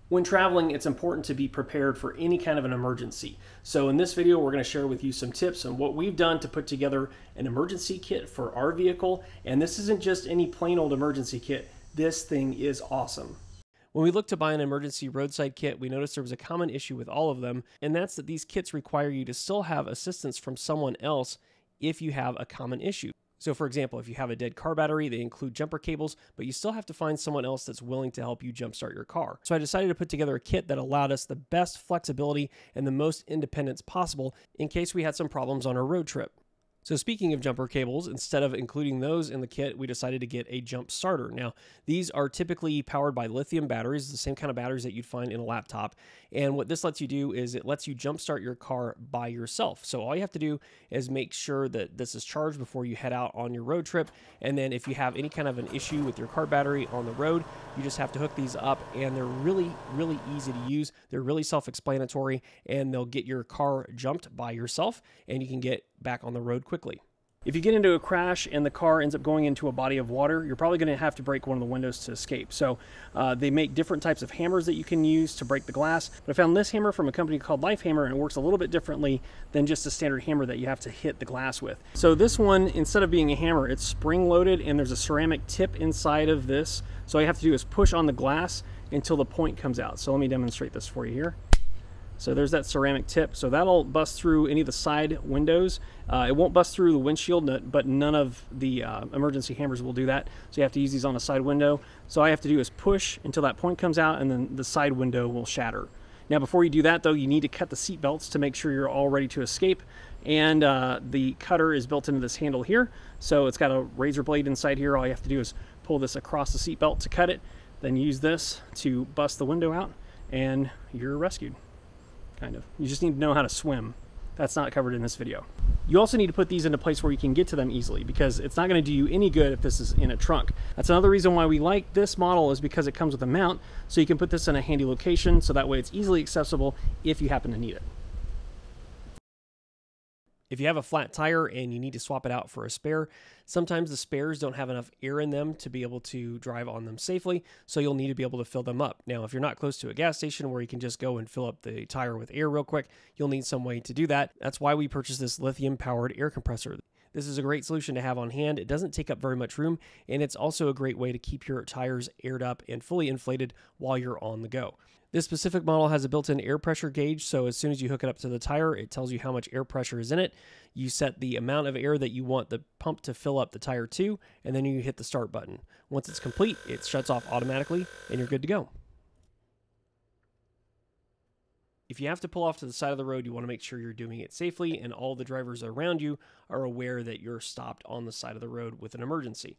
When traveling, it's important to be prepared for any kind of an emergency. So in this video, we're going to share with you some tips on what we've done to put together an emergency kit for our vehicle. And this isn't just any plain old emergency kit. This thing is awesome. When we looked to buy an emergency roadside kit, we noticed there was a common issue with all of them, and that's that these kits require you to still have assistance from someone else if you have a common issue. So for example, if you have a dead car battery, they include jumper cables, but you still have to find someone else that's willing to help you jumpstart your car. So I decided to put together a kit that allowed us the best flexibility and the most independence possible in case we had some problems on our road trip. So speaking of jumper cables, instead of including those in the kit, we decided to get a jump starter. Now, these are typically powered by lithium batteries, the same kind of batteries that you'd find in a laptop. And what this lets you do is it lets you jump start your car by yourself. So all you have to do is make sure that this is charged before you head out on your road trip. And then if you have any kind of an issue with your car battery on the road, you just have to hook these up, and they're really, really easy to use. They're really self-explanatory, and they'll get your car jumped by yourself, and you can get back on the road quickly. If you get into a crash and the car ends up going into a body of water, you're probably going to have to break one of the windows to escape. So they make different types of hammers that you can use to break the glass. But I found this hammer from a company called Life Hammer, and it works a little bit differently than just a standard hammer that you have to hit the glass with. So this one, instead of being a hammer, it's spring loaded, and there's a ceramic tip inside of this. So all you have to do is push on the glass until the point comes out. So let me demonstrate this for you here. So there's that ceramic tip. So that'll bust through any of the side windows. It won't bust through the windshield, but none of the emergency hammers will do that. So you have to use these on a side window. So all I have to do is push until that point comes out, and then the side window will shatter. Now before you do that though, you need to cut the seat belts to make sure you're all ready to escape. And the cutter is built into this handle here. So it's got a razor blade inside here. All you have to do is pull this across the seat belt to cut it, then use this to bust the window out, and you're rescued. Kind of. You just need to know how to swim. That's not covered in this video. You also need to put these in a place where you can get to them easily, because it's not going to do you any good if this is in a trunk. That's another reason why we like this model, is because it comes with a mount, so you can put this in a handy location, so that way it's easily accessible if you happen to need it. If you have a flat tire and you need to swap it out for a spare, sometimes the spares don't have enough air in them to be able to drive on them safely, so you'll need to be able to fill them up. Now, if you're not close to a gas station where you can just go and fill up the tire with air real quick, you'll need some way to do that. That's why we purchased this lithium-powered air compressor. This is a great solution to have on hand. It doesn't take up very much room, and it's also a great way to keep your tires aired up and fully inflated while you're on the go. This specific model has a built-in air pressure gauge, so as soon as you hook it up to the tire, it tells you how much air pressure is in it. You set the amount of air that you want the pump to fill up the tire to, and then you hit the start button. Once it's complete, it shuts off automatically, and you're good to go. If you have to pull off to the side of the road, you want to make sure you're doing it safely, and all the drivers around you are aware that you're stopped on the side of the road with an emergency.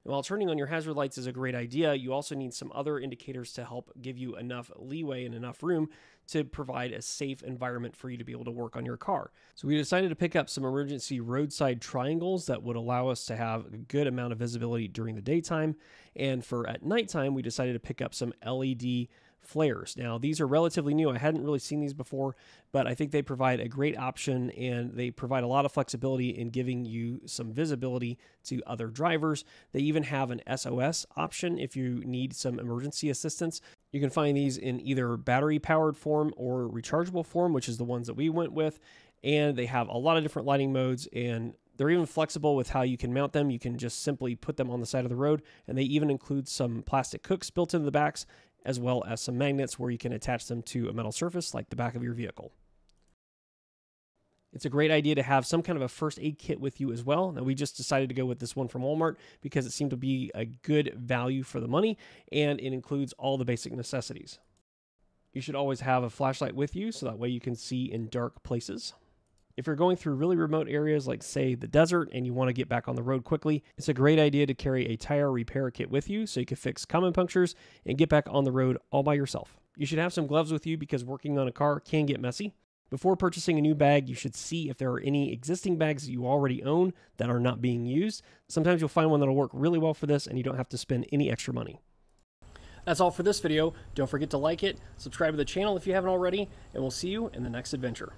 While turning on your hazard lights is a great idea, you also need some other indicators to help give you enough leeway and enough room to provide a safe environment for you to be able to work on your car. So we decided to pick up some emergency roadside triangles that would allow us to have a good amount of visibility during the daytime. And for at nighttime, we decided to pick up some LED flares. Now, these are relatively new. I hadn't really seen these before, but I think they provide a great option, and they provide a lot of flexibility in giving you some visibility to other drivers. They even have an SOS option if you need some emergency assistance. You can find these in either battery-powered form or rechargeable form, which is the ones that we went with, and they have a lot of different lighting modes, and they're even flexible with how you can mount them. You can just simply put them on the side of the road, and they even include some plastic hooks built into the backs, as well as some magnets where you can attach them to a metal surface like the back of your vehicle. It's a great idea to have some kind of a first aid kit with you as well. Now, we just decided to go with this one from Walmart because it seemed to be a good value for the money, and it includes all the basic necessities. You should always have a flashlight with you, so that way you can see in dark places. If you're going through really remote areas like, say, the desert, and you want to get back on the road quickly, it's a great idea to carry a tire repair kit with you so you can fix common punctures and get back on the road all by yourself. You should have some gloves with you because working on a car can get messy. Before purchasing a new bag, you should see if there are any existing bags that you already own that are not being used. Sometimes you'll find one that'll work really well for this, and you don't have to spend any extra money. That's all for this video. Don't forget to like it, subscribe to the channel if you haven't already, and we'll see you in the next adventure.